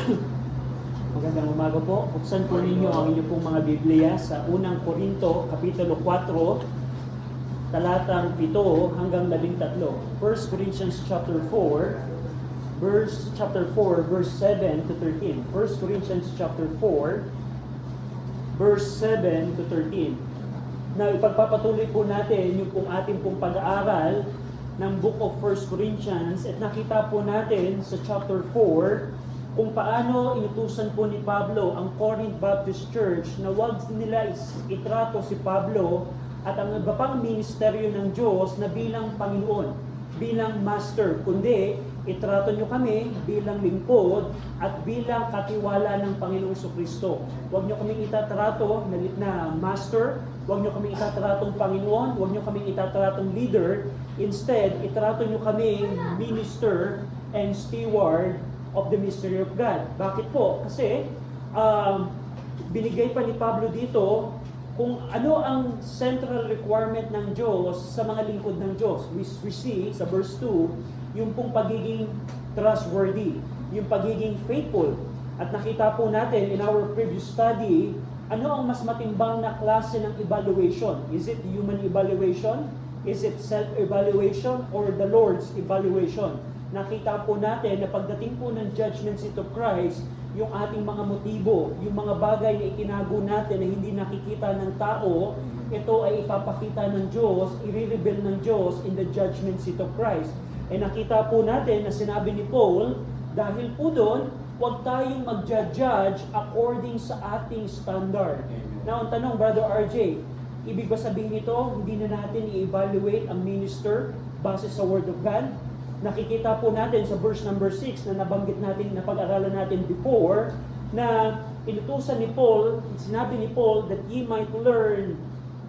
Magandang umaga po. Buksan po ninyo ang inyong pong mga Biblia sa unang Korinto, Kapitulo 4, talatang 7 hanggang 13. 1 Corinthians chapter 4, verse 7 to 13. 1 Corinthians chapter 4, verse 7 to 13. Na ipagpapatuloy po natin yung pong ating pong pag-aaral ng Book of 1 Corinthians at nakita po natin sa chapter 4 kung paano inutusan po ni Pablo ang Corinth Baptist Church na wag nila itrato si Pablo at ang iba pang ministeryo ng Diyos na bilang Panginoon, bilang Master, kundi itrato nyo kami bilang lingkod at bilang katiwala ng Panginoong Kristo. Huwag nyo kaming itatrato na Master, huwag nyo kaming itatratong Panginoon, huwag nyo kaming itatratong leader. Instead, itrato nyo kaming minister and steward of the mystery of God. Bakit po? Kasi binigay pa ni Pablo dito kung ano ang central requirement ng Diyos sa mga lingkod ng Diyos. We see sa verse 2, yung pong pagiging trustworthy, yung pagiging faithful. At nakita po natin in our previous study, ano ang mas matimbang na klase ng evaluation? Is it human evaluation? Is it self-evaluation? Or the Lord's evaluation? Nakita po natin na pagdating po ng judgment seat of Christ, yung ating mga motibo, yung mga bagay na itinago natin na hindi nakikita ng tao, ito ay ipapakita ng Diyos, i-reveal ng Diyos in the judgment seat of Christ. E nakita po natin na sinabi ni Paul, dahil po doon, huwag tayong mag-judge according sa ating standard. Now, ang tanong, Brother RJ, ibig ba sabihin nito, hindi na natin i-evaluate ang minister base sa Word of God? Nakikita po natin sa verse number 6 na nabanggit natin, na pag-aralan natin before, na inutusan ni Paul, sinabi ni Paul, that ye might learn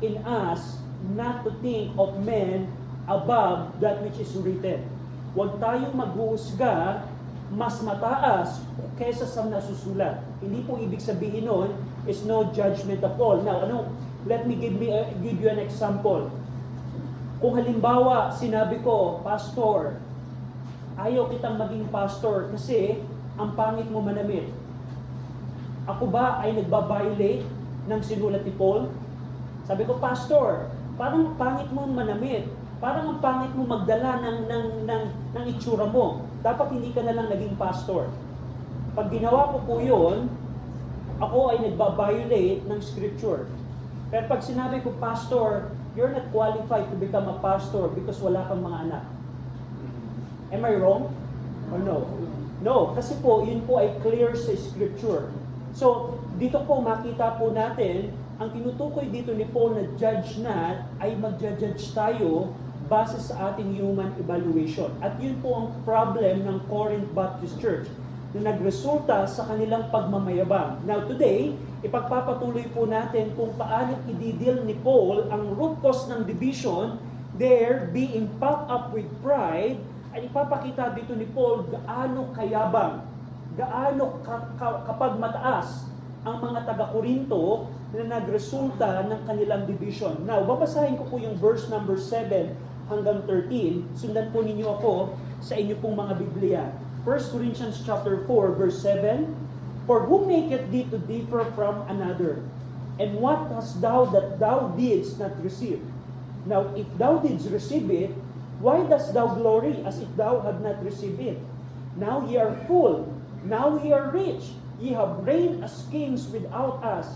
in us not to think of men above that which is written. Huwag tayong maghuhusga mas mataas kaysa sa nasusulat. Hindi po ibig sabihin nun is no judgment of all. Now, let me give you an example. Kung halimbawa, sinabi ko, Pastor, ayaw kitang maging pastor kasi ang pangit mo manamit. Ako ba ay nagbabiolate ng sinulat ni Paul? Sabi ko, Pastor, parang pangit mo manamit. Parang ang pangit mo magdala ng itsura mo. Dapat hindi ka na lang naging pastor. Pag ginawa ko po yun, ako ay nagbabiolate ng scripture. Pero pag sinabi ko, Pastor, you're not qualified to become a pastor because wala kang mga anak. Am I wrong? Or no? No, kasi po, yun po ay clear sa scripture. So, dito po makita po natin, ang tinutukoy dito ni Paul na judge na, ay magja-judge tayo base sa ating human evaluation. At yun po ang problem ng Corinth Baptist Church na nagresulta sa kanilang pagmamayabang. Now today, ipagpapatuloy po natin kung paano i-deal ni Paul ang root cause ng division, there being puffed up with pride, ay ipapakita dito ni Paul gaano kayabang, gaano kapag mataas ang mga taga-Korinto na nagresulta ng kanilang division. Now, babasahin ko po yung verse number 7 hanggang 13. Sundan po ninyo ako sa inyo pong mga Biblia. 1 Corinthians chapter 4, verse 7, For who maketh thee to differ from another? And what hast thou that thou didst not receive? Now, if thou didst receive it, why dost thou glory as if thou had not received it? Now ye are full, now ye are rich, ye have reigned as kings without us,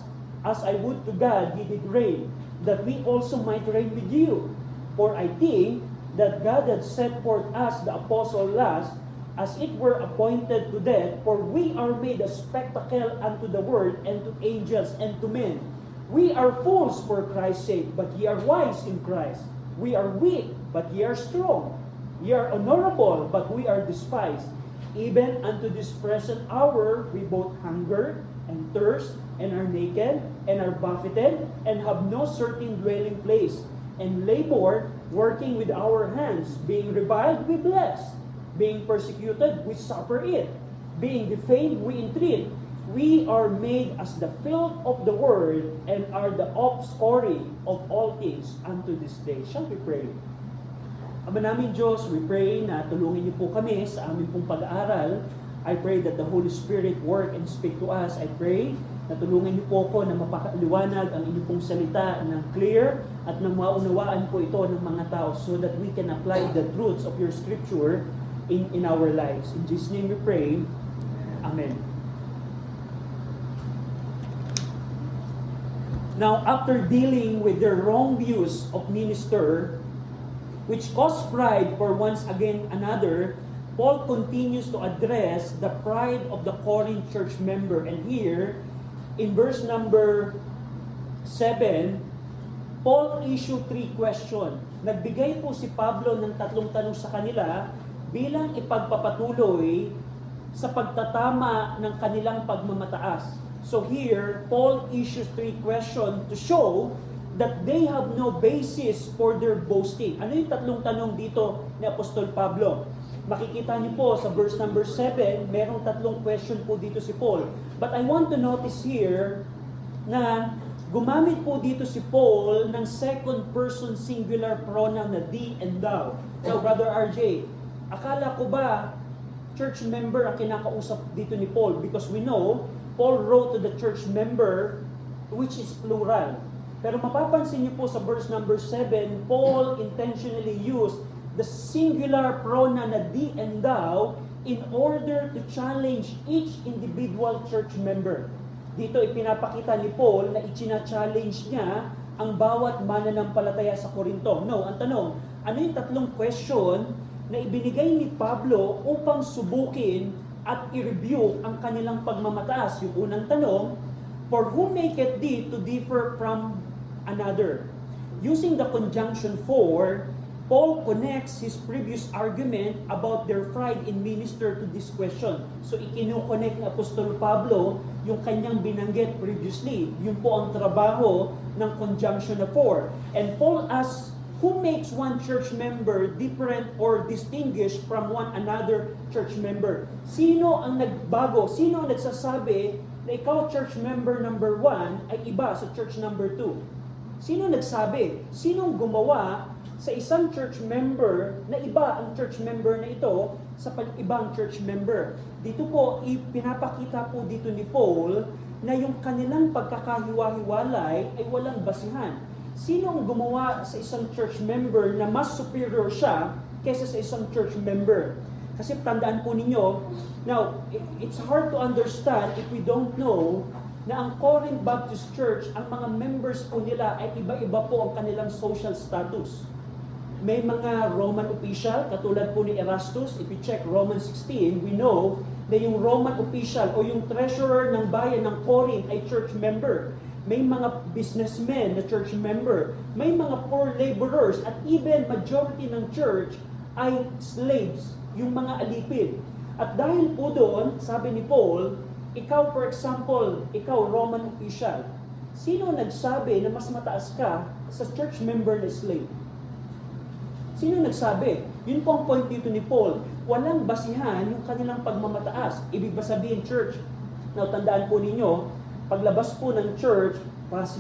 as I would to God ye did reign, that we also might reign with you. For I think that God had set forth us the apostle last, as it were appointed to death, for we are made a spectacle unto the world, and to angels, and to men. We are fools for Christ's sake, but ye are wise in Christ. We are weak, but ye are strong. Ye are honorable, but we are despised. Even unto this present hour we both hunger and thirst, and are naked, and are buffeted, and have no certain dwelling place, and labor, working with our hands, being reviled, we bless, being persecuted, we suffer it, being defamed, we entreat. We are made as the filth of the world, and are the offscouring of all things unto this day. Shall we pray? Ama namin Diyos, we pray na tulungin niyo po kami sa aming pong pag-aaral I pray that the Holy Spirit work and speak to us. I pray na tulungan niyo po ako na mapakaliwanag ang inyong pong salita ng clear at nang maunawaan po ito ng mga tao so that we can apply the truths of your scripture in our lives. In Jesus' name we pray. Amen. Now, after dealing with their wrong views of minister, which caused pride for once again another, Paul continues to address the pride of the Corinth church member. And here, in verse number 7, Paul issued 3 questions. Nagbigay po si Pablo ng 3 tanong sa kanila bilang ipagpapatuloy sa pagtatama ng kanilang pagmamataas. So here, Paul issues 3 questions to show that they have no basis for their boasting. Ano yung 3 tanong dito ni Apostol Pablo? Makikita niyo po sa verse number 7, merong 3 question po dito si Paul. But I want to notice here na gumamit po dito si Paul ng second person singular pronoun na thee and thou. Now, Brother RJ, akala ko ba church member ang kinakausap dito ni Paul? Because we know, Paul wrote to the church member which is plural. Pero mapapansin niyo po sa verse number 7, Paul intentionally used the singular pronoun na thee and thou in order to challenge each individual church member. Dito ipinapakita ni Paul na ichina-challenge niya ang bawat mananampalataya sa Korinto. No, ang tanong, ano yung 3 question na ibinigay ni Pablo upang subukin at i-review ang kanilang pagmamataas? Yung unang tanong, for whom maketh thee to differ from another? Using the conjunction for, Paul connects his previous argument about their pride in minister to this question. So ikinu-connect ng Apostol Pablo yung kanyang binanggit previously. Yun po ang trabaho ng conjunction na for. And Paul asks, who makes one church member different or distinguished from one another church member? Sino ang nagbago? Sino ang nagsasabi na ikaw church member number 1 ay iba sa church number 2? Sino nagsabi? Sinong gumawa sa isang church member na iba ang church member na ito sa ibang church member? Dito po, ipinapakita po dito ni Paul na yung kanilang pagkakahiwa-hiwalay ay walang basihan. Sino ang gumawa sa isang church member na mas superior siya kaysa sa isang church member? Kasi tandaan po ninyo, now, it's hard to understand if we don't know na ang Corinth Baptist Church, ang mga members po nila ay iba-iba po ang kanilang social status. May mga Roman official, katulad po ni Erastus. If you check Romans 16, we know na yung Roman official o yung treasurer ng bayan ng Corinth ay church member. May mga businessmen na church member. May mga poor laborers at even majority ng church ay slaves, yung mga alipid. At dahil po doon, sabi ni Paul, ikaw for example, ikaw Roman official, sino nagsabi na mas mataas ka sa church member na slave? Sino nagsabi? Yun po ang point dito ni Paul. Walang basihan yung kanilang pagmamataas. Ibig ba sabihin church? Now, tandaan po ninyo, paglabas po ng church,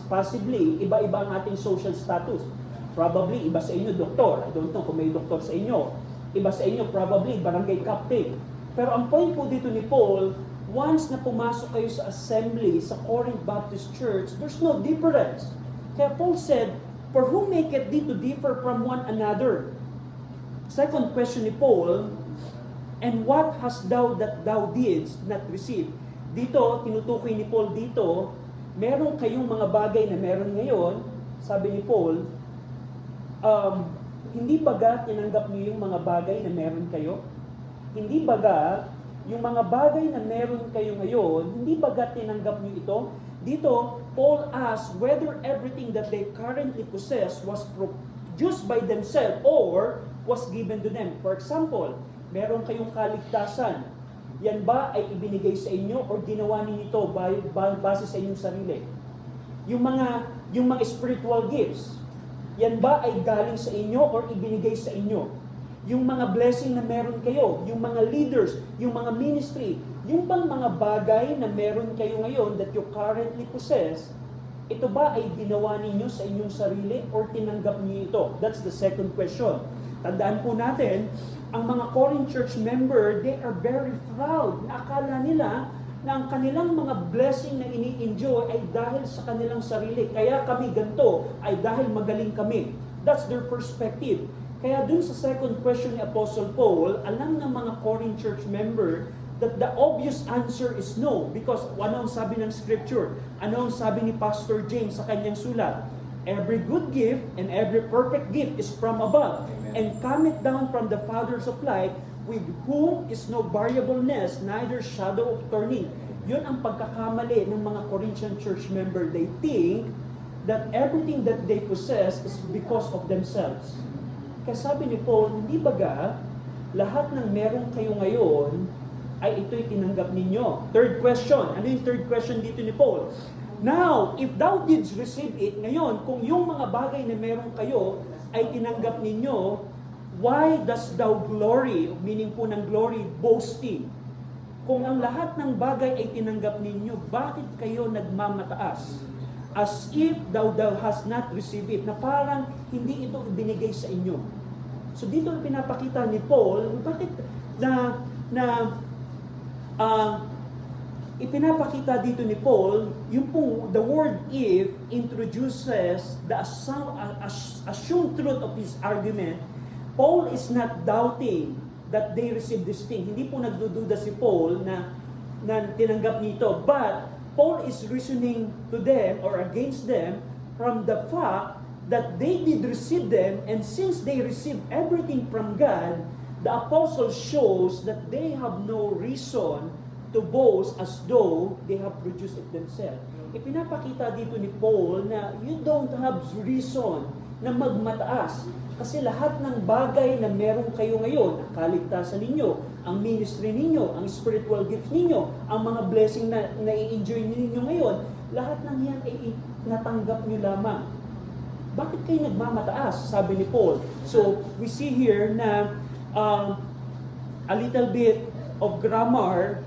possibly, iba-iba ang ating social status. Probably, iba sa inyo, doktor. I don't know kung may doktor sa inyo. Iba sa inyo, probably, barangay captain. Pero ang point po dito ni Paul, once na pumasok kayo sa assembly, sa Corinth Baptist Church, there's no difference. Kaya Paul said, for whom maketh thee to differ from one another? Second question ni Paul, and what hast thou that thou didst not receive? Dito, tinutukoy ni Paul dito, meron kayong mga bagay na meron ngayon, sabi ni Paul, hindi baga tinanggap niyo yung mga bagay na meron kayo? Hindi baga, yung mga bagay na meron kayo ngayon, hindi baga tinanggap niyo ito? Dito, Paul asks whether everything that they currently possess was produced by themselves or was given to them. For example, meron kayong kaligtasan. Yan ba ay ibinigay sa inyo o ginawa ninyo ito base sa inyong sarili? Yung mga spiritual gifts, yan ba ay galing sa inyo or ibinigay sa inyo? Yung mga blessing na meron kayo, yung mga leaders, yung mga ministry, yung bang mga bagay na meron kayo ngayon that you currently possess, ito ba ay ginawa ninyo sa inyong sarili or tinanggap niyo ito? That's the second question. Tandaan po natin, ang mga Corinth church member, they are very proud. Akala nila na ang kanilang mga blessing na ini-enjoy ay dahil sa kanilang sarili. Kaya kami ganito ay dahil magaling kami. That's their perspective. Kaya dun sa second question ni Apostle Paul, alam ng mga Corinth church member that the obvious answer is no. Because ano ang sabi ng Scripture? Ano ang sabi ni Pastor James sa kanyang sulat? Every good gift and every perfect gift is from above, and cometh down from the Father of light, with whom is no variableness, neither shadow of turning. Yun ang pagkakamali ng mga Corinthian church member. They think that everything that they possess is because of themselves. Kaya sabi ni Paul, hindi baga, lahat ng meron kayo ngayon, ay ito'y tinanggap ninyo. Third question. Ano yung third question dito ni Paul? Now, if thou didst receive it, ngayon, kung yung mga bagay na meron kayo ay tinanggap ninyo, why dost thou glory, meaning po ng glory, boasting? Kung ang lahat ng bagay ay tinanggap ninyo, bakit kayo nagmamataas? As if thou hast not received it, na parang hindi ito ibinigay sa inyo. So dito pinapakita ni Paul, bakit ipinapakita dito ni Paul, yung pong the word if introduces the assumed truth of his argument. Paul is not doubting that they received this thing. Hindi po nagdududa si Paul na tinanggap nito. But Paul is reasoning to them or against them from the fact that they did receive them, and since they received everything from God, the apostle shows that they have no reason to boast as though they have produced it themselves. Ipinapakita dito ni Paul na you don't have reason na magmataas. Kasi lahat ng bagay na meron kayo ngayon, ang kaligtasan ninyo, ang ministry ninyo, ang spiritual gifts ninyo, ang mga blessing na i-enjoy ninyo ngayon, lahat ng yan ay natanggap nyo lamang. Bakit kayo nagmamataas? Sabi ni Paul. So, we see here na a little bit of grammar.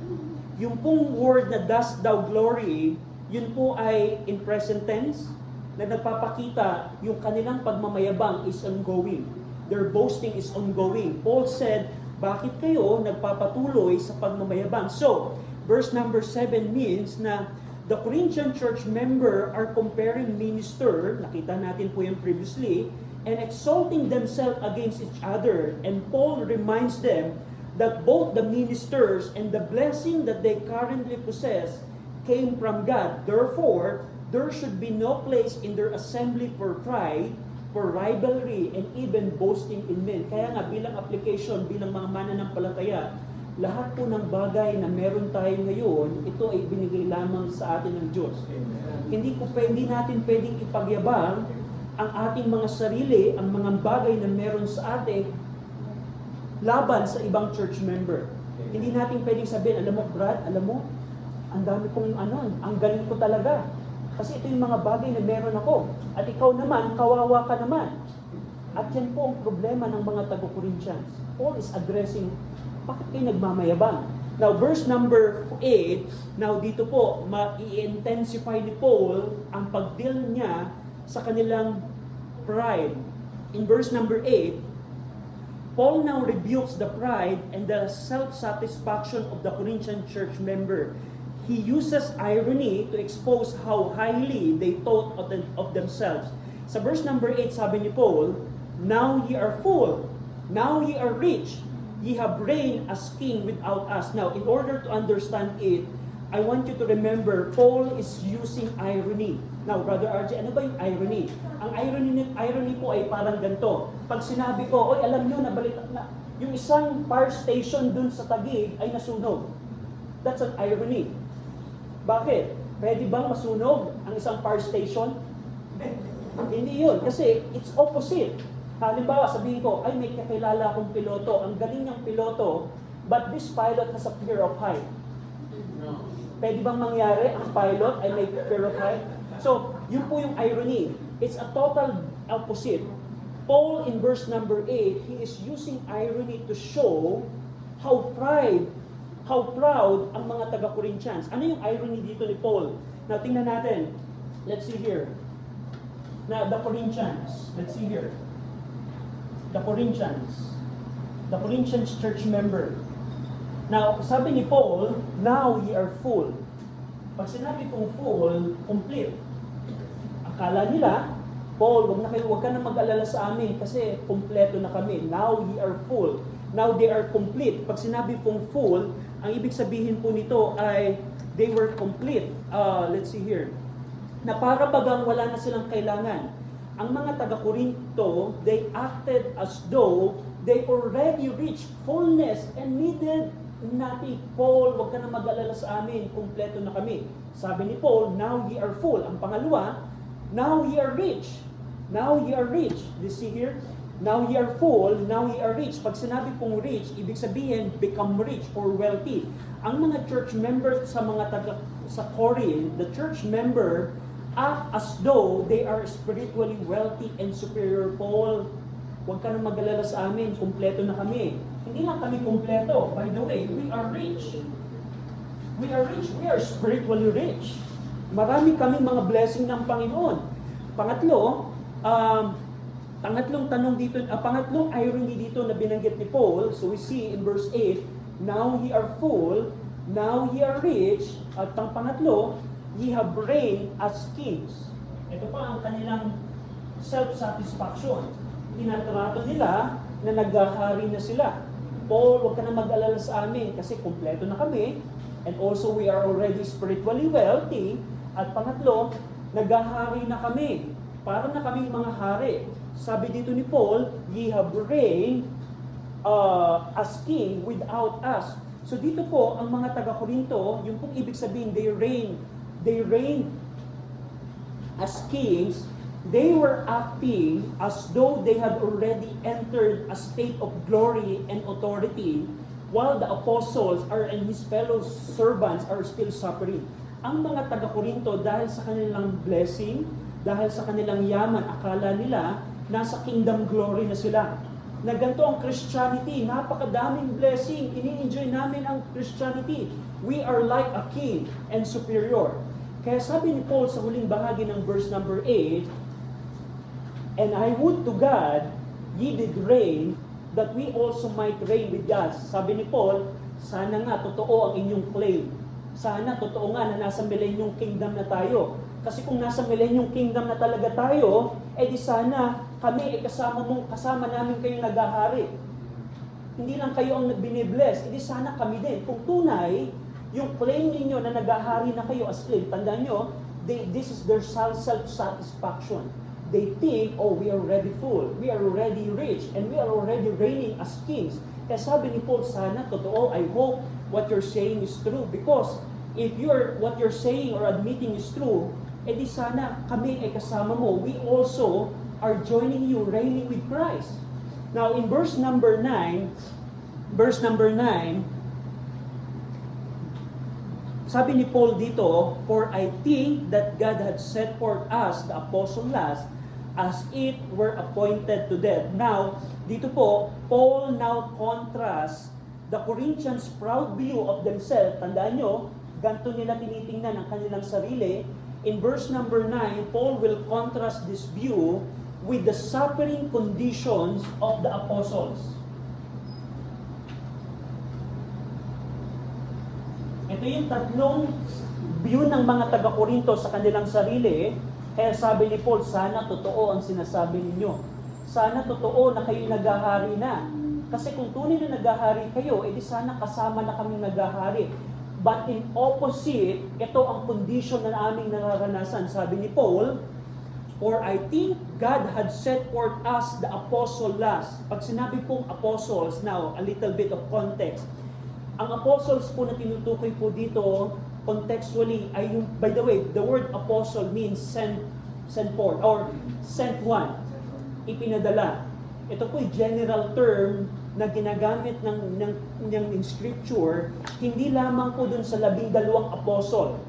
Yung pong word na dost thou glory, yun po ay in present tense, na nagpapakita yung kanilang pagmamayabang is ongoing. Their boasting is ongoing. Paul said, bakit kayo nagpapatuloy sa pagmamayabang? So, verse number 7 means na the Corinthian church member are comparing minister, nakita natin po yung previously, and exalting themselves against each other. And Paul reminds them that both the ministers and the blessing that they currently possess came from God. Therefore, there should be no place in their assembly for pride, for rivalry, and even boasting in men. Kaya nga, bilang application, bilang mga mananampalataya, lahat po ng bagay na meron tayo ngayon, ito ay binigay lamang sa atin ng Diyos. Hindi natin pwedeng ipagyabang ang ating mga sarili, ang mga bagay na meron sa atin, laban sa ibang church member. Hindi natin pwedeng sabihin, alam mo Brad, alam mo, ang dami kong ang galing ko talaga. Kasi ito yung mga bagay na meron ako. At ikaw naman, kawawa ka naman. At yan po ang problema ng mga taga-Corinthians. Paul is addressing, bakit kayo nagmamayabang? Now, verse number 8, now dito po, i-intensify ni Paul ang pag-deal niya sa kanilang pride. In verse number 8, Paul now rebukes the pride and the self-satisfaction of the Corinthian church member. He uses irony to expose how highly they thought of themselves. Sa verse number 8, sabi ni Paul, now ye are full, now ye are rich, ye have reigned as king without us. Now, in order to understand it, I want you to remember, Paul is using irony. Now, Brother RJ, ano ba yung irony? Ang irony po ay parang ganito. Pag sinabi ko, oy, alam nyo, nabalita na, yung isang fire station dun sa Taguig ay nasunog. That's an irony. Bakit? Pwede bang masunog ang isang fire station? Hindi yun. Kasi it's opposite. Halimbawa, sabihin ko, ay may kakilala akong piloto. Ang galing niyang piloto, but this pilot has a fear of height. Pwede bang mangyari ang pilot ay may fear of height? So, yun po yung irony. It's a total opposite. Paul in verse number 8, he is using irony to show how proud ang mga taga-Corinthians. Ano yung irony dito ni Paul? Now, tingnan natin. Let's see here. Na the Corinthians. Let's see here. The Corinthians. The Corinthians church member. Now, sabi ni Paul, now ye are full. Pag sinabi pong full, complete. Akala nila, Paul, wag ka na mag-alala sa amin kasi kompleto na kami. Now ye are full. Now they are complete. Pag sinabi pong full, ang ibig sabihin po nito ay they were complete. Let's see here. Na para bagang wala na silang kailangan. Ang mga taga-Korinto, they acted as though they already reached fullness and needed nothing. Paul, wag ka na mag-alala sa amin, kumpleto na kami. Sabi ni Paul, now ye are full. Ang pangalawa, now ye are rich. Now ye are rich. You see here? Now ye are full, now ye are rich. Pag sinabi pong rich, ibig sabihin become rich or wealthy. Ang mga church members sa Corinth, the church member act as though they are spiritually wealthy and superior. Paul, huwag ka na mag-alala sa amin, kumpleto na kami. Hindi lang kami kumpleto. By the way, we are rich. We are rich. We are spiritually rich. Marami kaming mga blessing ng Panginoon. Pangatlo, pangatlong irony dito na binanggit ni Paul, so we see in verse 8, now ye are full, now ye are rich, at ang pangatlo, ye have reigned as kings. Ito pa ang kanilang self-satisfaction. Tinatrato nila na naghahari na sila. Paul, huwag ka na mag-alala sa amin kasi kumpleto na kami, and also we are already spiritually wealthy, at pangatlo, naghahari na kami. Para na kaming mga hari. Sabi dito ni Paul, ye have reigned as king without us. So dito po, ang mga taga-Korinto, yung pong ibig sabihin, they reign as kings. They were acting as though they had already entered a state of glory and authority, while the apostles and his fellow servants are still suffering. Ang mga taga-Korinto, dahil sa kanilang blessing, dahil sa kanilang yaman, akala nila, nasa kingdom glory na sila. Na ganito ang Christianity, napakadaming blessing, ini-enjoy namin ang Christianity. We are like a king and superior. Kaya sabi ni Paul sa huling bahagi ng verse number 8, and I would to God, ye did reign, that we also might reign with God. Sabi ni Paul, sana nga totoo ang inyong claim. Sana totoo nga na nasa millennium kingdom na tayo. Kasi kung nasa millennium kingdom na talaga tayo, di sana kami kasama namin kayong naghahari. Hindi lang kayo ang binibless, di sana kami din. Kung tunay, yung claim ninyo na naghahari na kayo as slave, tandaan nyo, this is their self-satisfaction. They think, we are already full, we are already rich, and we are already reigning as kings. Kaya sabi ni Paul, sana totoo, I hope what you're saying is true. Because if what you're saying or admitting is true, di sana kami ay kasama mo. We also are joining you, reigning with Christ. Now, in verse number 9, sabi ni Paul dito, for I think that God had set forth us, the apostle last, as it were appointed to death. Now, dito po, Paul now contrasts the Corinthians' proud view of themselves. Tandaan nyo, ganito nila tinitingnan ang kanilang sarili. In verse number 9, Paul will contrast this view with the suffering conditions of the apostles. Ito yung tatlong view ng mga taga-Korinto sa kanilang sarili. Kaya sabi ni Paul, sana totoo ang sinasabi ninyo. Sana totoo na kayo naghahari na. Kasi kung tunay na naghahari kayo, di sana kasama na kami naghahari. But in opposite, ito ang condition na aming nararanasan. Sabi ni Paul, for I think God had set forth us the apostle last. Pag sinabi pong apostles, now, a little bit of context. Ang apostles po na tinutukoy po dito, contextually, ay yung, by the way, the word apostle means sent forth, or sent one, ipinadala. Ito po yung general term na ginagamit ng scripture, hindi lamang po dun sa 12 apostle.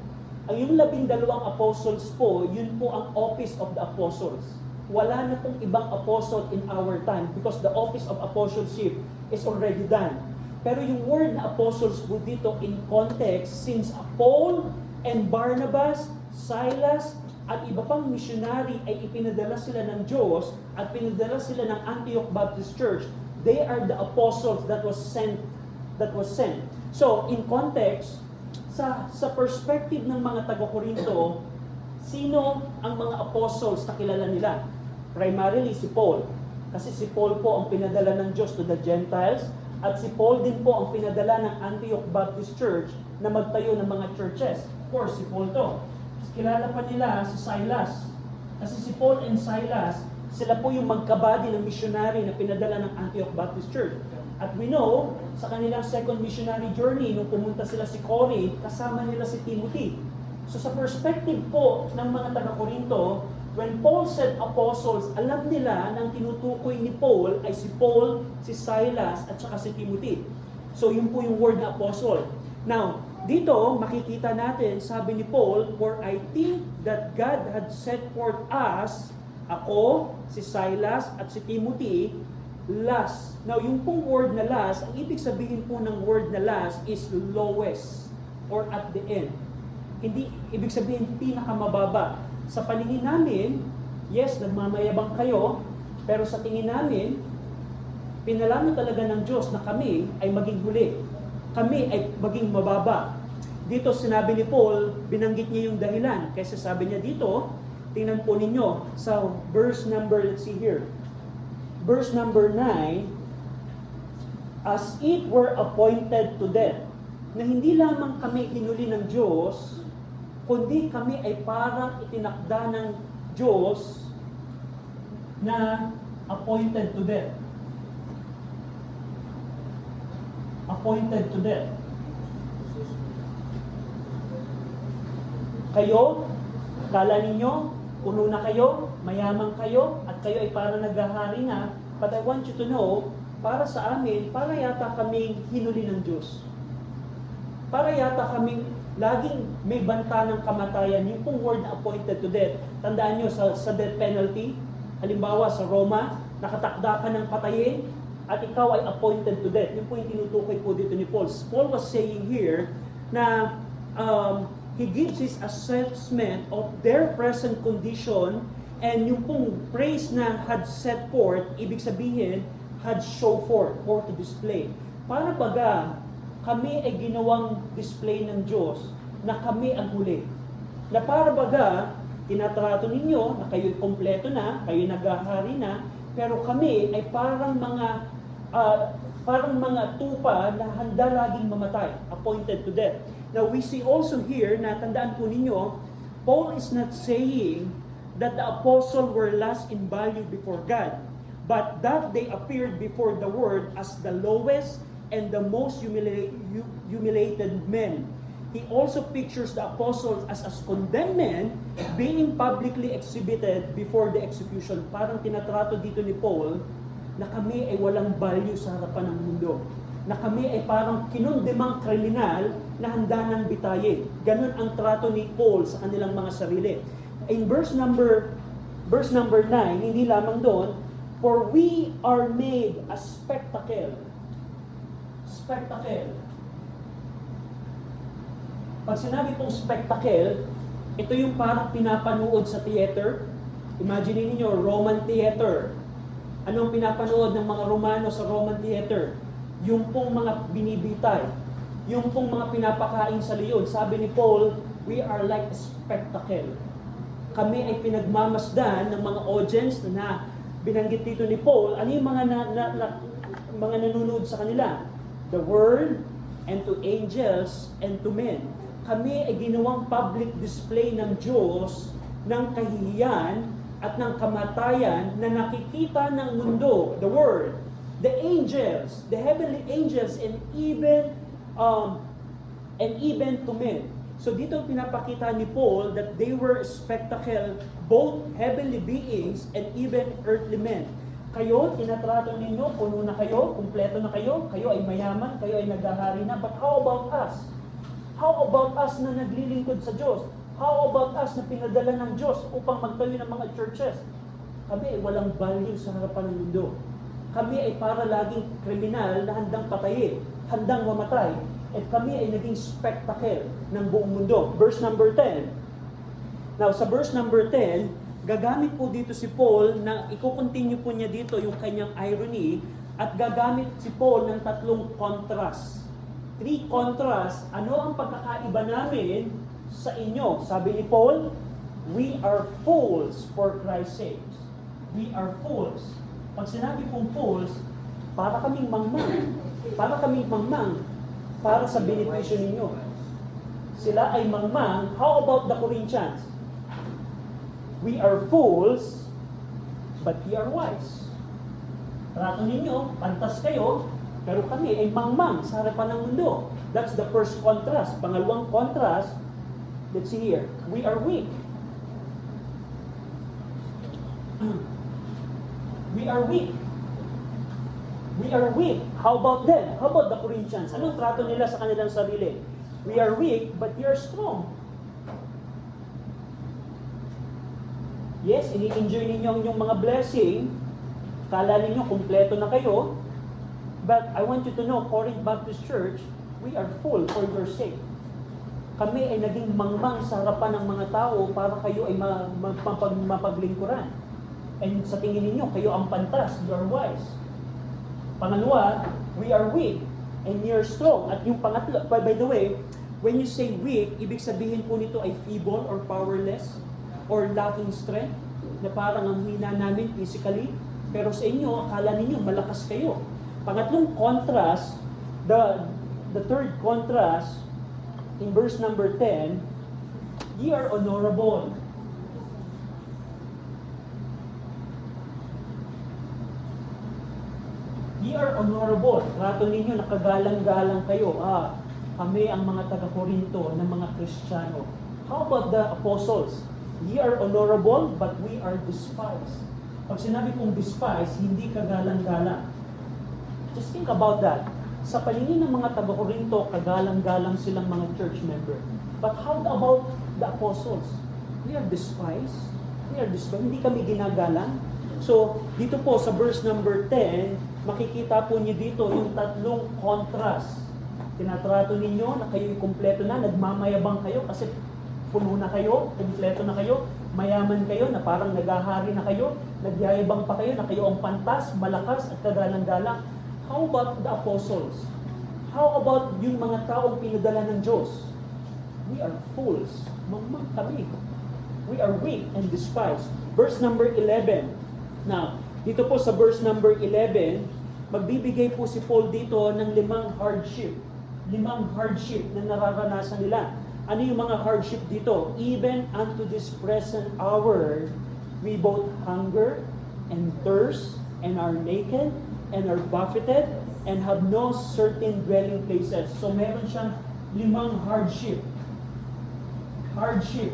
Ang yung 12 apostles po, yun po ang office of the apostles. Wala na pong ibang apostle in our time because the office of apostleship is already done. Pero yung word na apostles po dito in context, since Paul and Barnabas, Silas, at iba pang missionary ay ipinadala sila ng Diyos at pinadala sila ng Antioch Baptist Church. They are the apostles that was sent. So, in context, sa perspective ng mga taga-Korinto, sino ang mga apostles na kilala nila? Primarily si Paul. Kasi si Paul po ang pinadala ng Diyos to the Gentiles at si Paul din po ang pinadala ng Antioch Baptist Church na magtayo ng mga churches. Of course, si Paul to. Kilala pa nila si Silas. Kasi si Paul and Silas, sila po yung magkabady ng missionary na pinadala ng Antioch Baptist Church. At we know, sa kanilang second missionary journey, nung pumunta sila si Corinth, kasama nila si Timothy. So sa perspective po ng mga taga-Korinto, when Paul said apostles, alam nila na ang tinutukoy ni Paul ay si Paul, si Silas, at saka si Timothy. So yun po yung word na apostle. Now, dito makikita natin, sabi ni Paul, "For I think that God had set forth us," ako, si Silas, at si Timothy, last. Now, yung pong word na last, ang ibig sabihin po ng word na last is lowest or at the end. Hindi ibig sabihin pinakamababa. Sa paningin namin, yes, nagmamayabang kayo, pero sa tingin namin, pinalano talaga ng Diyos na kami ay maging huli. Kami ay maging mababa. Dito sinabi ni Paul, binanggit niya yung dahilan. Kasi sabi niya dito, tingnan po ninyo sa verse number, let's see here. Verse number 9, as it were appointed to death, na hindi lamang kami hinuli ng Diyos, kundi kami ay parang itinakda ng Diyos na appointed to death. Appointed to death. Kayo, kala ninyo, puno na kayo, mayaman kayo, at kayo ay parang naghahari na. But I want you to know, para sa amin, para yata kaming hinuli ng Diyos. Para yata kaming laging may banta ng kamatayan. Yung pong word na appointed to death. Tandaan nyo sa death penalty, halimbawa sa Roma, nakatakda ka ng patayin, at ikaw ay appointed to death. Yun po yung tinutukoy po dito ni Paul. Paul was saying here na he gives his assessment of their present condition, and yung pong praise na had set forth, ibig sabihin, had show forth or to display. Para baga, kami ay ginawang display ng Diyos na kami ang huli. Na para baga, tinatrato ninyo na kayo'y kompleto na, kayo'y naghahari na, pero kami ay parang mga tupa na handa laging mamatay, appointed to death. Now, we see also here na tandaan po ninyo, Paul is not saying that the apostle were less in value before God, but that they appeared before the world as the lowest and the most humiliated men. He also pictures the apostles as condemned men being publicly exhibited before the execution. Parang tinatrato dito ni Paul na kami ay walang value sa harapan ng mundo. Na kami ay parang kinundemang kriminal na handa ng bitayin. Ganon ang trato ni Paul sa kanilang mga sarili. In verse number 9, hindi lamang doon, for we are made a spectacle. Spectacle. Pag sinabi pong spectacle, ito yung parang pinapanood sa theater. Imagine niyo Roman theater. Anong pinapanood ng mga Romano sa Roman theater? Yung pong mga binibitay, yung pong mga pinapakain sa leon. Sabi ni Paul, we are like a spectacle. Kami ay pinagmamasdan ng mga audience na binanggit dito ni Paul. Ano yung mga mga nanonood sa kanila? The world, and to angels, and to men. Kami ay ginawang public display ng Diyos ng kahihiyan at ng kamatayan na nakikita ng mundo, the world, the angels, the heavenly angels, and even to men. So dito pinapakita ni Paul that they were a spectacle, both heavenly beings and even earthly men. Kayo, tinatrato ninyo, puno na kayo, kumpleto na kayo, kayo ay mayaman, kayo ay naghahari na. But how about us? How about us na naglilingkod sa Diyos? How about us na pinadala ng Diyos upang magtayo ng mga churches? Kami ay walang value sa harapan ng mundo. Kami ay para laging kriminal na handang patayin, handang mamatay. At kami ay naging spectacle ng buong mundo. Verse number 10, Now, sa verse number 10, gagamit po dito si Paul na i-continue po niya dito yung kanyang irony at gagamit si Paul ng tatlong contrast. 3 contrast, ano ang pagkakaiba namin sa inyo? Sabi ni Paul, we are fools for Christ's sake. We are fools. Pag sinabi pong fools, para kaming mangmang. Para kaming mangmang para sa benepisyo ninyo. Sila ay mangmang. How about the Corinthians? We are fools, but we are wise. Trato ninyo, pantas kayo, pero kami ay mangmang sa harapan ng mundo. That's the first contrast. Pangalawang contrast, let's see here. We are weak. We are weak. We are weak. How about them? How about the Corinthians? Anong trato nila sa kanilang sarili? We are weak, but we are strong. Yes, ini-enjoy ninyo yung mga blessing. Kala ninyo kumpleto na kayo. But I want you to know, Corinth Baptist Church, we are full for your sake. Kami ay naging mangmang sa harapan ng mga tao para kayo ay mapaglingkuran. And sa tingin ninyo, kayo ang pantas, you are wise. Pangalawa, we are weak and you're strong. At yung pangatlo, by the way, when you say weak, ibig sabihin po nito ay feeble or powerless or lacking strength, na parang ang hina namin physically, pero sa inyo, akala ninyo malakas kayo. Pangatlong contrast, the third contrast, in verse number 10, ye are honorable. Ye are honorable. Rato ninyo, nakagalang-galang kayo. Kami ang mga taga-Korinto ng mga Kristiyano. How about the apostles? Ye are honorable, but we are despised. Pag sinabi kong despised, hindi kagalang-galang. Just think about that. Sa paningin ng mga taga-Korinto, kagalang-galang silang mga church member. But how about the apostles? We are despised. We are despised. Hindi kami ginagalang. So, dito po sa verse number 10, makikita po niyo dito yung tatlong contrast. Tinatrato ninyo na kayo'y kumpleto na, nagmamayabang kayo kasi puno na kayo, kumpleto na kayo, mayaman kayo na parang nagahari na kayo, nagyayabang pa kayo na kayo ang pantas, malakas at kagalang-galang. How about the apostles? How about yung mga taong pinadala ng Diyos? We are fools. Mangmang kami. We are weak and despised. Verse number 11. Now, dito po sa verse number 11, magbibigay po si Paul dito ng 5 hardship. 5 hardship na nararanasan nila. Ano yung mga hardship dito? Even unto this present hour, we both hunger and thirst and are naked and are buffeted and have no certain dwelling places. So meron siyang 5 hardship. Hardship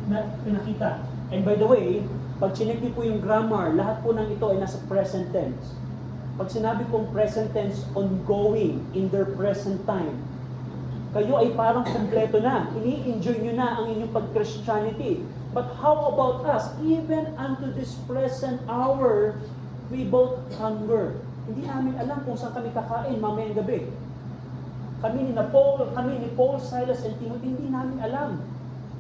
na pinakita. And by the way, pag chinek niyo po yung grammar, lahat po ng ito ay nasa present tense. Pag sinabi kong present tense, ongoing, in their present time. Kayo ay parang kumpleto na. Ini-enjoy nyo na ang inyong pag-Christianity. But how about us? Even unto this present hour, we both hunger. Hindi namin alam kung saan kami kakain mamayang gabi. Kami ni Paul, Silas, and Timothy, hindi namin alam.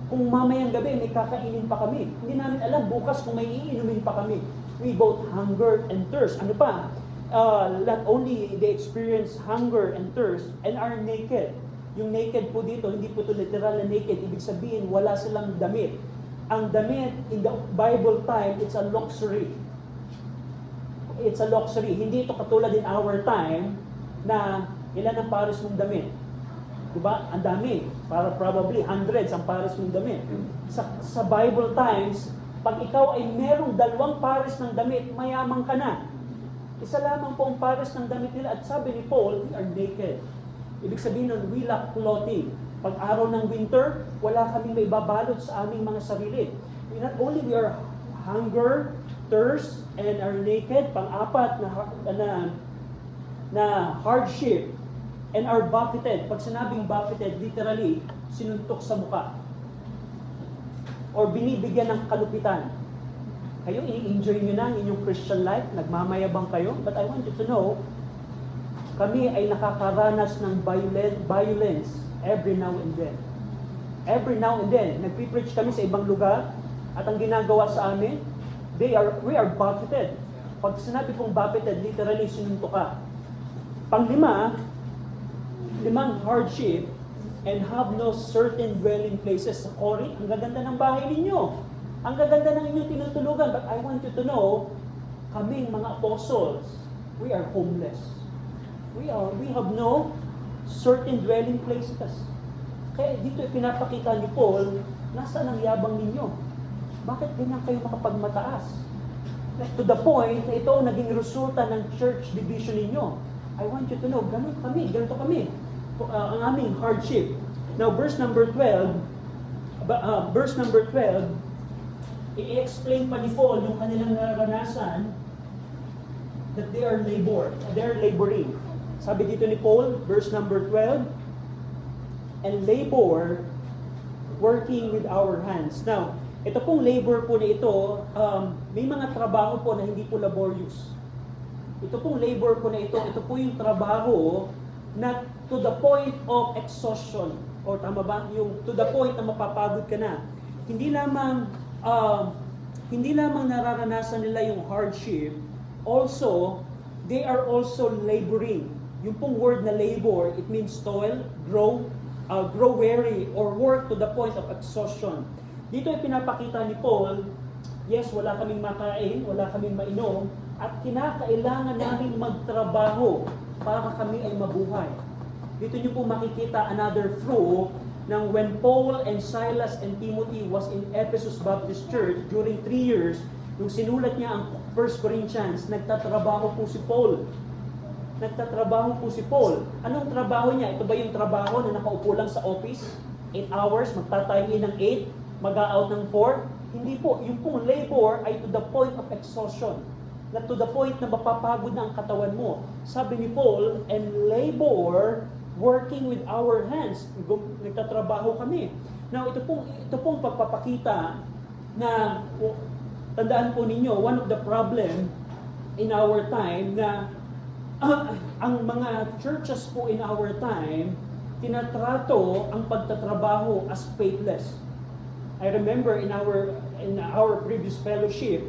Kung mamayang gabi may kakainin pa kami. Hindi namin alam bukas kung may iinumin pa kami. We both hunger and thirst. Ano pa? Not only they experience hunger and thirst and are naked. Yung naked po dito, hindi po ito literal na naked. Ibig sabihin, wala silang damit. Ang damit, in the Bible time, it's a luxury. It's a luxury. Hindi ito katulad in our time na ilan ang pares mong damit. Diba? Ang dami. Para probably hundreds ang pares mong damit. Sa Bible times, pag ikaw ay merong 2 pares ng damit, mayaman ka na. Isa lamang po ang pares ng damit nila. At sabi ni Paul, we are naked. Ibig sabihin nun, we lack clothing. Pag araw ng winter, wala kaming may babalot sa aming mga sarili. Not only we are hunger, thirst, and are naked, pang-apat na hardship, and are buffeted. Pag sinabing buffeted, literally, sinuntok sa muka. Or binibigyan ng kalupitan. Kayo, i-enjoy nyo na ang inyong Christian life, nagmamayabang kayo. But I want you to know, kami ay nakakaranas ng violence every now and then. Every now and then, nagpipreach kami sa ibang lugar, at ang ginagawa sa amin, we are buffeted. Pag sinabi pong buffeted, literally sinunto ka. Panglima, limang hardship, and have no certain dwelling places sa Corinth. Ang gaganda ng bahay ninyo. Ang gaganda ng inyong tinutulugan. But I want you to know, kaming mga apostles, we are homeless. We have no certain dwelling places. Kaya dito pinapakita ni Paul, nasaan ang yabang ninyo? Bakit ganyan kayo makapagmataas? To the point na ito naging resulta ng church division ninyo. I want you to know, ganito kami. Ang aming hardship. Now, verse number 12, i-explain pa ni Paul yung kanilang naranasan that they are laboring. Sabi dito ni Paul, verse number 12, and labor working with our hands. Now, ito pong labor po na ito, may mga trabaho po na hindi po laborious. Ito pong labor po na ito po yung trabaho na to the point of exhaustion. O tama ba? Yung to the point na mapapagod ka na. Hindi lamang nararanasan nila yung hardship, also, they are also laboring. Yung pong word na labor, it means toil, grow weary, or work to the point of exhaustion. Dito ay pinapakita ni Paul, yes, wala kaming makain, wala kaming mainom, at kinakailangan namin magtrabaho para kami ay mabuhay. Dito niyo po makikita another fruit ng when Paul and Silas and Timothy was in Ephesus Baptist Church during 3 years, nung sinulat niya ang 1 Corinthians, nagtatrabaho po si Paul. Anong trabaho niya? Ito ba yung trabaho na nakaupo lang sa office? 8 hours, magtatayo ng 8, mag-out ng 4? Hindi po. Yung pong labor ay to the point of exhaustion. Na to the point na mapapagod na ang katawan mo. Sabi ni Paul, and labor working with our hands. Nagtatrabaho kami. Now, ito pong pagpapakita na, tandaan po ninyo, one of the problem in our time na ang mga churches po in our time, tinatrato ang pagtatrabaho as faithless. I remember in our previous fellowship,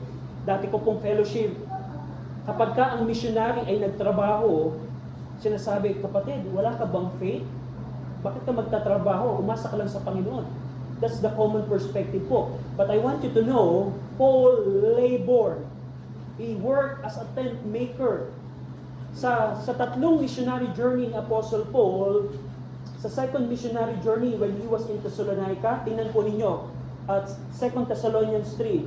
dati ko pong fellowship, kapag ka ang missionary ay nagtrabaho, sinasabi, kapatid, wala ka bang faith? Bakit ka magtatrabaho? Umasa ka lang sa Panginoon. That's the common perspective po. But I want you to know, Paul labored. He worked as a tent maker. Sa tatlong missionary journey ni Apostle Paul, sa second missionary journey when he was in Thessalonica, tingnan po ninyo, at 2 Thessalonians 3.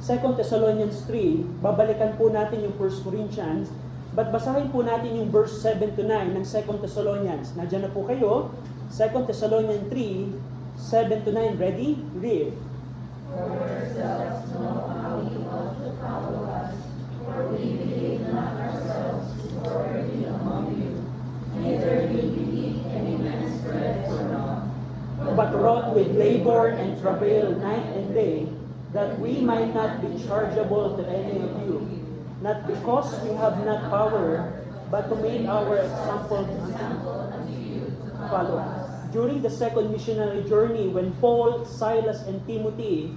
2 Thessalonians 3, babalikan po natin yung 1 Corinthians, but basahin po natin yung verse 7 to 9 ng 2 Thessalonians. Nandiyan na po kayo, 2 Thessalonians 3, 7 to 9. Ready? Read. For ourselves know how you ought to follow us, for we believe not ourselves already among you, neither do we eat any man's bread for naught, But wrought with labor and travail night and day, that we might not be chargeable to any of you, not because we have not power, but to make our example unto you to follow. During the second missionary journey, when Paul, Silas, and Timothy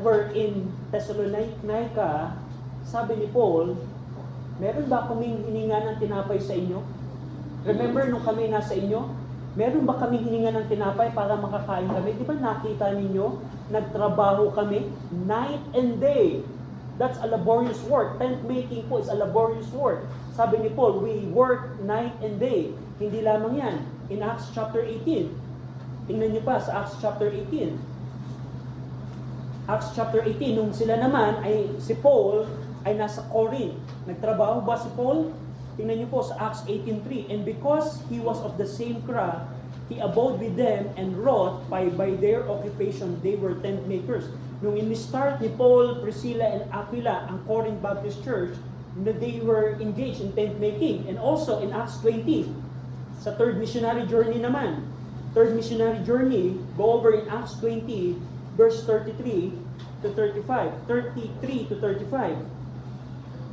were in Thessalonica, sabi ni Paul, meron ba kaming hininga ng tinapay sa inyo? Remember nung kami nasa inyo? Meron ba kaming hininga ng tinapay para makakain kami? Di ba nakita ninyo? Nagtrabaho kami night and day. That's a laborious work. Tent making po is a laborious work. Sabi ni Paul, we work night and day. Hindi lamang yan. In Acts chapter 18. Tingnan niyo pa sa Acts chapter 18. Acts chapter 18, nung sila naman si Paul ay nasa Corinth. Nagtrabaho ba si Paul? Tingnan niyo po sa Acts 18:3. And because he was of the same craft, he abode with them and wrought by their occupation, they were tent makers. Nung in-start ni Paul, Priscilla, and Aquila ang Corinth Baptist Church, they were engaged in tent making. And also in Acts 20, sa third missionary journey naman. Third missionary journey, go over in Acts 20, verse 33 to 35. 33 to 35.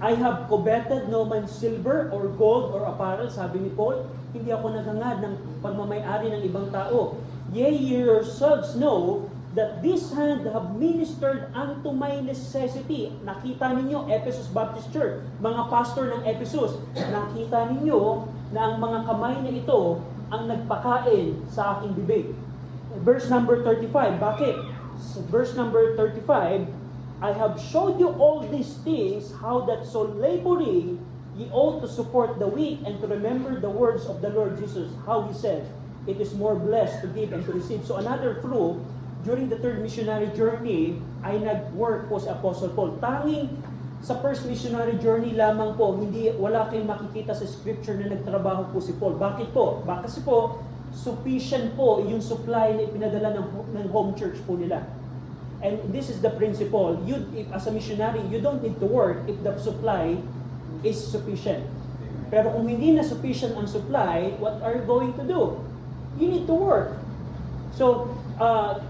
I have coveted no man's silver or gold or apparel, sabi ni Paul. Hindi ako nagangad ng pagmamayari ng ibang tao. Yea, ye yourselves know that this hand have ministered unto my necessity. Nakita ninyo, Ephesus Baptist Church, mga pastor ng Ephesus, nakita ninyo na ang mga kamay na ito ang nagpakain sa aking bibig. Verse number 35, bakit? Verse number 35, I have showed you all these things, how that so laboring ye ought to support the weak and to remember the words of the Lord Jesus, how He said, it is more blessed to give and to receive. So another clue, during the third missionary journey, ay nag-work po si Apostle Paul. Tanging sa first missionary journey lamang po, wala kayong makikita sa scripture na nagtrabaho po si Paul. Bakit po? Kasi po, sufficient po yung supply na ipinadala ng home church po nila. And this is the principle. As a missionary, you don't need to work if the supply is sufficient. Pero kung hindi na sufficient ang supply, what are you going to do? You need to work. So,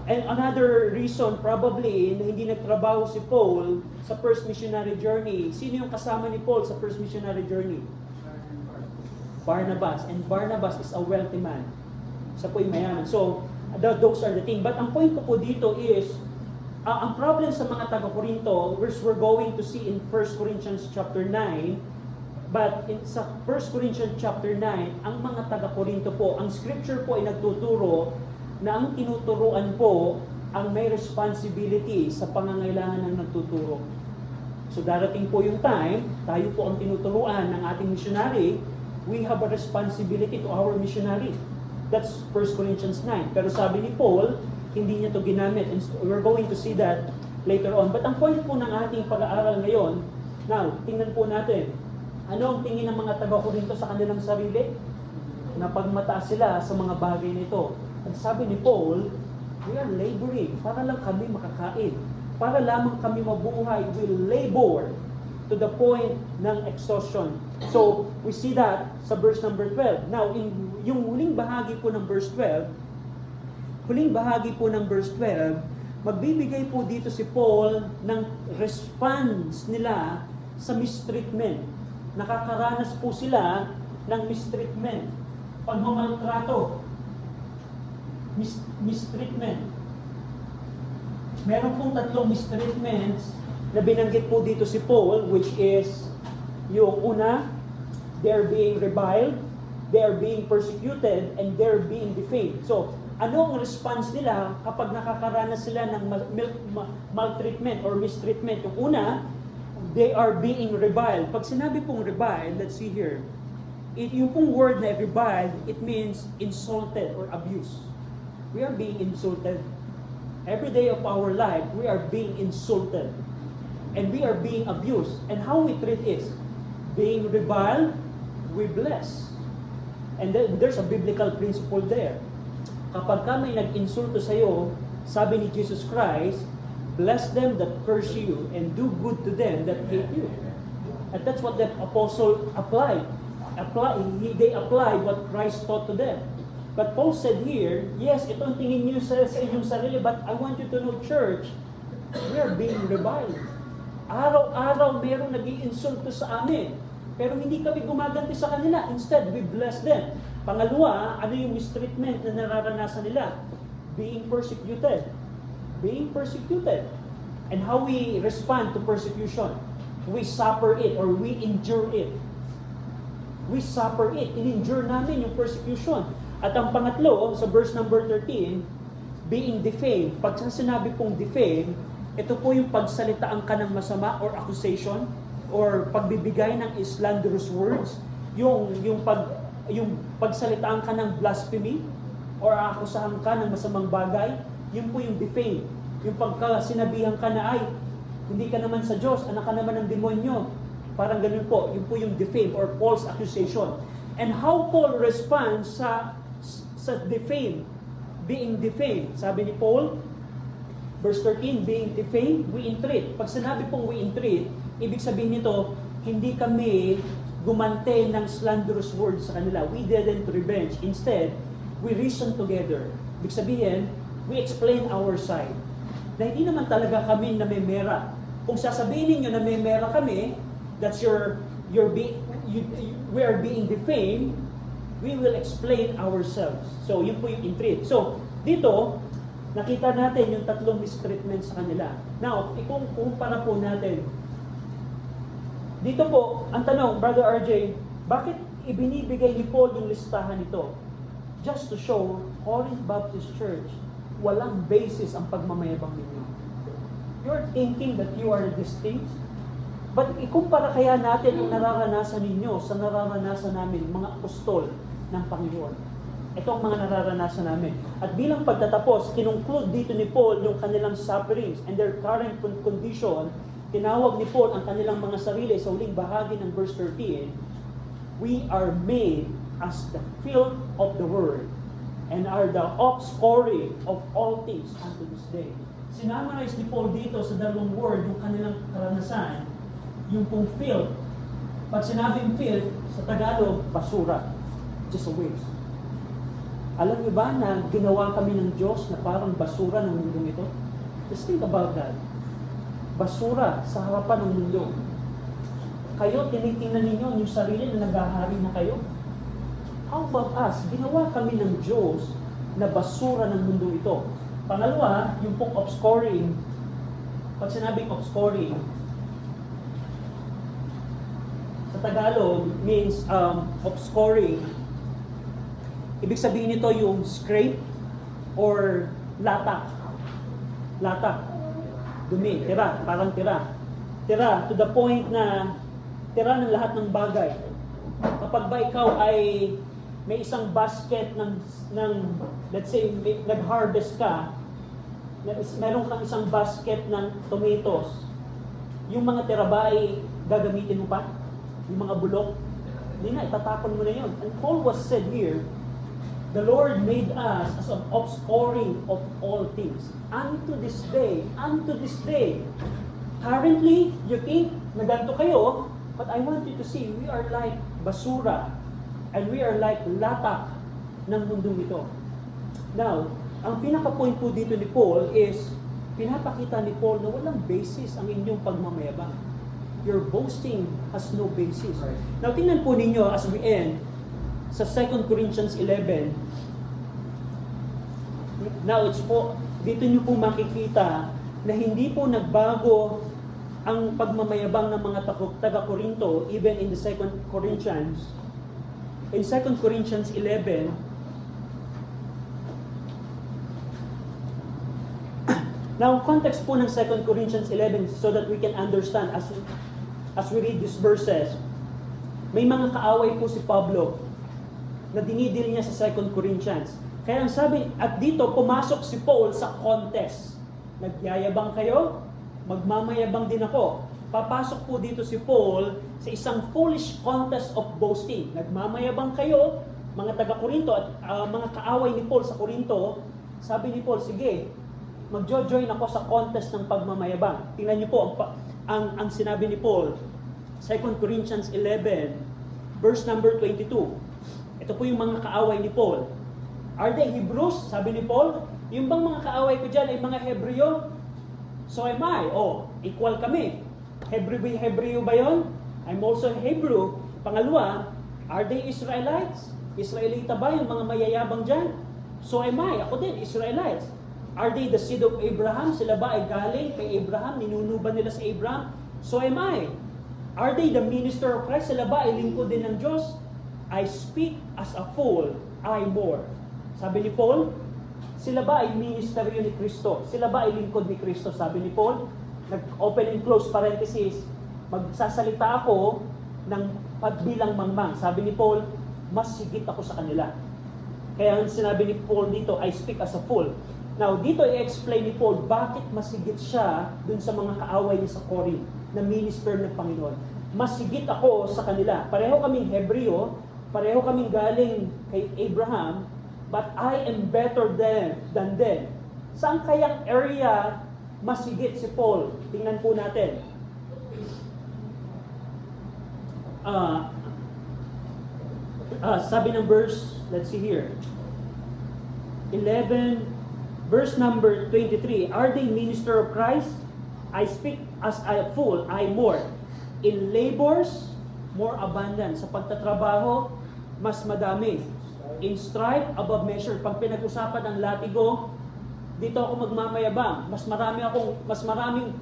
and another reason probably na hindi nagtrabaho si Paul sa first missionary journey. Sino yung kasama ni Paul sa first missionary journey? Barnabas. And Barnabas is a wealthy man. Siya po yung mayaman. So, those are the things. But ang point ko po dito is, ang problem sa mga taga-Korinto, which we're going to see in 1 Corinthians chapter 9, but sa 1 Corinthians chapter 9, ang mga taga-Korinto po, ang scripture po ay nagtuturo na ang tinuturuan po ang may responsibility sa pangangailangan ng nagtuturo. So darating po yung time, tayo po ang tinuturuan ng ating missionary, we have a responsibility to our missionary. That's 1 Corinthians 9. Pero sabi ni Paul, hindi niya to ginamit. And we're going to see that later on. But ang point po ng ating pag-aaral ngayon, now, tingnan po natin, ano ang tingin ng mga taga-Korinto sa kanilang sarili? Na pagmataas sila sa mga bagay nito. At sabi ni Paul, we are laboring para lang kami makakain. Para lamang kami mabuhay, we labor to the point ng exhaustion. So, we see that sa verse number 12. Now, yung huling bahagi po ng verse 12, magbibigay po dito si Paul ng response nila sa mistreatment. Nakakaranas po sila ng mistreatment. Pagmamaltrato. Mistreatment. Meron pong tatlong mistreatments na binanggit po dito si Paul, which is yung una, they're being reviled, they're being persecuted, and they're being defamed. So, ano ang response nila kapag nakakaranas sila ng maltreatment or mistreatment? Yung una, they are being reviled. Pag sinabi pong reviled, let's see here, yung pong word na reviled, it means insulted or abused. We are being insulted. Every day of our life, we are being insulted. And we are being abused. And how we treat is, being reviled, we bless. And then, there's a biblical principle there. Kapag ka may nag-insulto sa iyo, sabi ni Jesus Christ, bless them that curse you and do good to them that hate you. And that's what the apostle applied. They applied what Christ taught to them. But Paul said here, yes, ito ang tingin niyo sa inyong sarili, but I want you to know, church, we are being reviled. Araw-araw mayroong nag-iinsulto sa amin. Pero hindi kami gumaganti sa kanila. Instead, we bless them. Pangalawa, ano yung mistreatment na nararanasan nila? Being persecuted. Being persecuted. And how we respond to persecution? We suffer it or we endure it. We suffer it. In-endure namin yung persecution. At ang pangatlo, sa verse number 13, being defamed. Pag sinabi pong defame, ito po yung pagsalitaan ka ng masama or accusation or pagbibigay ng slanderous words, yung pagsalitaan ka ng blasphemy or akusahan ka ng masamang bagay, yun po yung defame. Yung pagka sinabihan ka na, ay, hindi ka naman sa Diyos, anak ka naman ng demonyo. Parang ganun po, yun po yung defame or false accusation. And how Paul responds sa defame, being defamed. Sabi ni Paul, verse 13, being defamed, we entreat. Pag sinabi pong we entreat, ibig sabihin nito, hindi kami gumante ng slanderous words sa kanila. We didn't revenge. Instead, we reason together. Ibig sabihin, we explain our side. Na hindi naman talaga kami namemera. Kung sasabihin ninyo namemera kami, that's we are being defamed, we will explain ourselves. So, yun po yung entreat. So, dito, nakita natin yung tatlong mistreatment sa kanila. Now, kung kumpara po natin, dito po, ang tanong, Brother RJ, bakit ibinibigay ni Paul yung listahan nito? Just to show, Corinth Baptist Church, walang basis ang pagmamayabang ninyo. You're thinking that you are distinct, but ikumpara kaya natin ang nararanasan ninyo sa nararanasan namin, mga apostol ng Panginoon. Ito ang mga nararanasan namin. At bilang pagtatapos, kinungklud dito ni Paul yung kanilang sufferings and their current condition. Tinawag ni Paul ang kanilang mga sarili sa huling bahagi ng verse 13. We are made as the filth of the world and are the offscouring of all things unto this day. Sinamarize ni Paul dito sa dalawang word yung kanilang karanasan, yung pong filth. Pag sinabing filth, sa Tagalog, basura. Just a waste. Alam niyo ba na ginawa kami ng Diyos na parang basura ng mundong ito? Just think about that. Basura sa harapan ng mundo. Kayo, tinitingnan ninyo yung sarili na naghahari na kayo. How about us? Ginawa kami ng Diyos na basura ng mundo ito. Pangalawa, yung pong offscouring. Pag sinabing offscouring, sa Tagalog means offscouring. Ibig sabihin nito yung scrape or latak. Latak. Dumi, tira, parang tira. Tira to the point na tira ng lahat ng bagay. Kapag ba ikaw ay may isang basket ng let's say nag-harvest ka, meron kang isang basket ng tomatoes, yung mga tira ba ay gagamitin mo pa? Yung mga bulok? Hindi na, itatapon mo na yun. And Paul was said here, the Lord made us as an offscouring of all things. Unto this day. Currently, you think na ganito kayo, but I want you to see, we are like basura, and we are like latak ng mundong ito. Now, ang pinaka-point po dito ni Paul is, pinapakita ni Paul na walang basis ang inyong pagmamayabang. Your boasting has no basis. Now, tingnan po ninyo as we end, sa 2 Corinthians 11, now it's po, dito nyo po makikita na hindi po nagbago ang pagmamayabang ng mga taga-Korinto even in the 2 Corinthians. In 2 Corinthians 11, now context po ng 2 Corinthians 11 so that we can understand as we read these verses, may mga kaaway po si Pablo na dinidil niya sa 2 Corinthians. Kaya ang sabi, at dito pumasok si Paul sa contest. Nagyayabang kayo, magmamayabang din ako. Papasok po dito si Paul sa isang foolish contest of boasting. Nagmamayabang kayo, mga taga-Korinto at mga kaaway ni Paul sa Korinto. Sabi ni Paul, sige, magjo-join ako sa contest ng pagmamayabang. Tingnan niyo po ang sinabi ni Paul, 2 Corinthians 11, verse number 22. Ito po yung mga kaaway ni Paul. Are they Hebrews? Sabi ni Paul. Yung bang mga kaaway ko dyan ay mga Hebreo? So am I. Oh, equal kami. Hebreo ba yun? I'm also Hebrew. Pangalawa, are they Israelites? Israelita ba yung mga mayayabang dyan? So am I. Ako din, Israelites. Are they the seed of Abraham? Sila ba ay galing kay Abraham? Ninunuban nila sa Abraham? So am I. Are they the minister of Christ? Sila ba ay lingkod din ng Diyos? I speak as a fool, I more. Sabi ni Paul, sila ba ay ministeryo ni Kristo? Sila ba ay lingkod ni Kristo? Sabi ni Paul, nag-open and close parenthesis, magsasalita ako ng bilang mangmang. Sabi ni Paul, mas sigit ako sa kanila. Kaya ang sinabi ni Paul dito, I speak as a fool. Now, dito i-explain ni Paul, bakit masigit siya dun sa mga kaaway niya sa Corinth na minister ng Panginoon. Masigit ako sa kanila. Pareho kaming Hebreo, pareho kaming galing kay Abraham, but I am better than them. Saan kayang area masigit si Paul? Tingnan po natin. Sabi ng verse, let's see here. 11, verse number 23. Are they minister of Christ? I speak as a fool, I more. In labors, more abundant. Sa pagtatrabaho, mas madami. In strife, above measure. Pag pinag-usapan ang latigo, dito ako magmamayabang. Mas maraming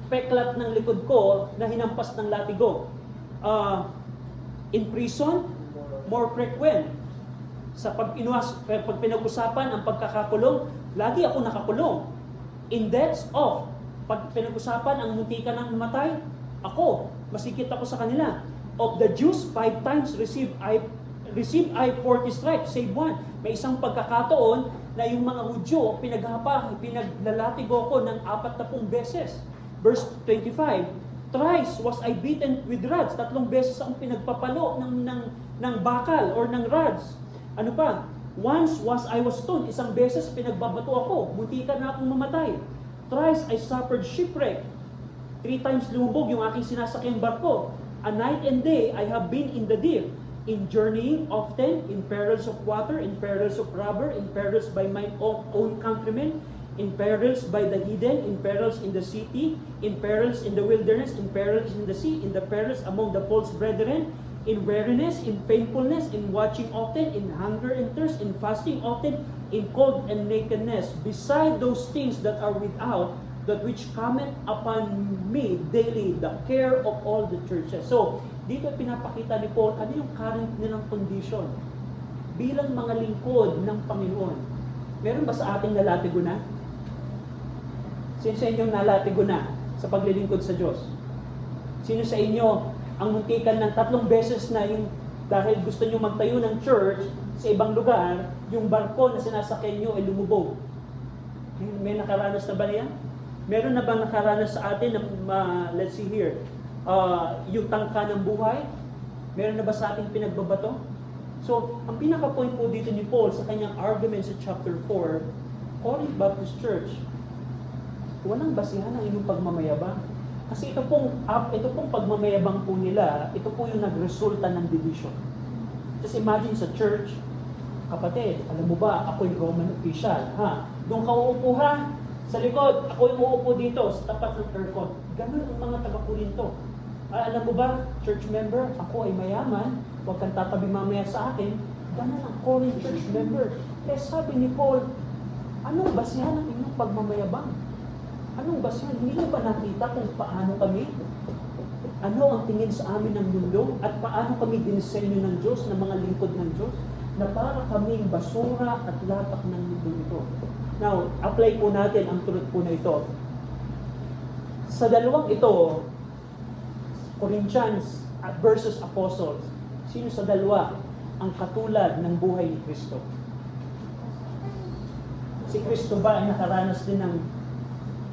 peklat ng likod ko na hinampas ng latigo. In prison, more frequent. Sa pag pinag-usapan ang pagkakakulong, lagi ako nakakulong. In deaths of, pag pinag-usapan ang muntikan ng namatay, masikip ako sa kanila. Of the Jews, 5 times receive I 40 stripes, save 1. May isang pagkakataon na yung mga Hudyo, pinaglalatigo ko ng 40 beses. Verse 25, thrice was I beaten with rods. 3 beses akong pinagpapalo ng bakal or ng rods. Ano pa? Once I was stoned. 1 beses pinagbabato ako. Muntikan na akong mamatay. Thrice I suffered shipwreck. 3 times lumubog yung aking sinasakyang barko. A night and day I have been in the deep. In journeying often, in perils of water, in perils of robber, in perils by my own countrymen, in perils by the heathen, in perils in the city, in perils in the wilderness, in perils in the sea, in the perils among the false brethren, in weariness, in painfulness, in watching often, in hunger and thirst, in fasting often, in cold and nakedness, beside those things that are without, that which cometh upon me daily, the care of all the churches. So, dito pinapakita ni Paul, ano yung current nilang condition bilang mga lingkod ng Panginoon. Meron ba sa ating nalatigo na? Sino sa inyong nalatigo na sa paglilingkod sa Diyos? Sino sa inyo ang muntikan ng 3 beses na yung dahil gusto nyo magtayo ng church sa ibang lugar, yung barko na sinasakyan nyo ay lumubog? May nakaranas na ba niyan? Meron na bang nakaranas sa atin na, let's see here, yung tangka ng buhay? Meron na ba sa ating pinagbabato? So, ang pinaka-point po dito ni Paul sa kanyang argument sa chapter 4, Corinth Baptist Church, walang basihan ang inyong pagmamayabang. Kasi ito pong pagmamayabang po nila, ito po yung nagresulta ng division. Just imagine sa church, kapatid, alam mo ba, ako yung Roman official, ha? Doon ka uupo ha? Sa likod, ako yung uupo dito, sa tapat ng aircon. Ganun ang mga taga-Korinto. Alam mo ba, church member, ako ay mayaman, huwag kang tatabi mamaya sa akin. Ganun ang Corinth church member. Kaya sabi ni Paul, anong basihan ng inyong pagmamayabang? Anong basihan? Hindi na ba nakita kung paano kami? Ano ang tingin sa amin ng mundo? At paano kami dinisenyo ng Diyos, ng mga lingkod ng Diyos? Na para kaming basura at lapak ng mundo ito. Now, apply po natin ang truth po na ito. Sa dalawang ito, Corinthians versus Apostles, sino sa dalawa ang katulad ng buhay ni Kristo? Si Kristo ba ay nakaranas din ng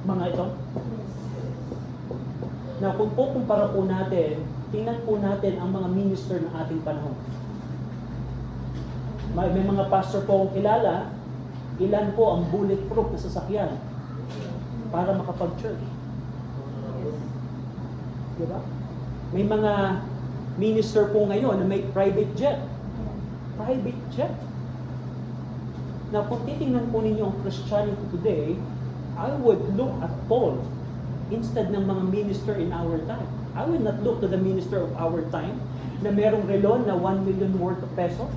mga ito? Now, kung kukumpara po natin, tingnan po natin ang mga minister ng ating panahon. May mga pastor po akong kilala, ilan po ang bulletproof na sasakyan para makapag-church. Diba? May mga minister po ngayon na may private jet. Private jet. Now, kung titingnan po ninyo ang Christianity today, I would look at Paul instead ng mga minister in our time. I would not look to the minister of our time na merong relon na 1 million worth of peso.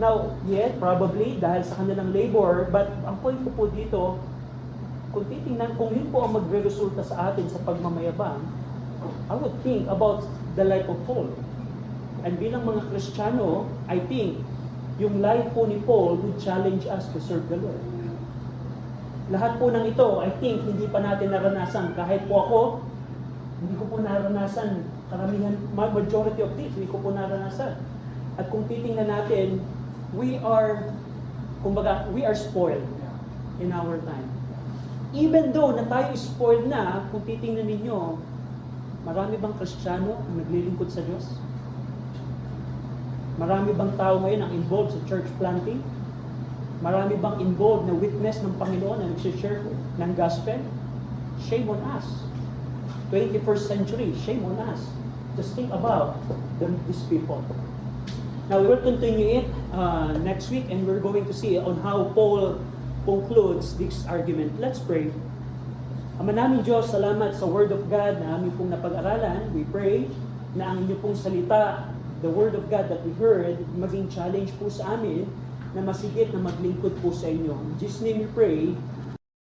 Now, yet, probably, dahil sa kanilang labor, but ang point ko po dito, kung titingnan, kung yun po ang magre-resulta sa atin sa pagmamayabang, I would think about the life of Paul. And bilang mga Kristiyano, I think, yung life po ni Paul would challenge us to serve the Lord. Lahat po ng ito, I think, hindi pa natin naranasan. Kahit po ako, hindi ko po naranasan karamihan, majority of this, hindi ko po naranasan. At kung titingnan natin, we are spoiled in our time. Even though na tayo spoiled na, kung titingnan ninyo, marami bang Kristiyano ang naglilingkod sa Diyos? Marami bang tao ngayon ang involved sa church planting? Marami bang involved na witness ng Panginoon na nagsishare ng gospel? Shame on us. 21st century, shame on us. Just think about these people. Now, we will continue it next week and we're going to see on how Paul concludes this argument. Let's pray. Ama namin Diyos, salamat sa Word of God na aming pong napag-aralan. We pray na ang inyo pong salita, the Word of God that we heard, maging challenge po sa amin na masigit na maglingkod po sa inyo. In Jesus' name we pray.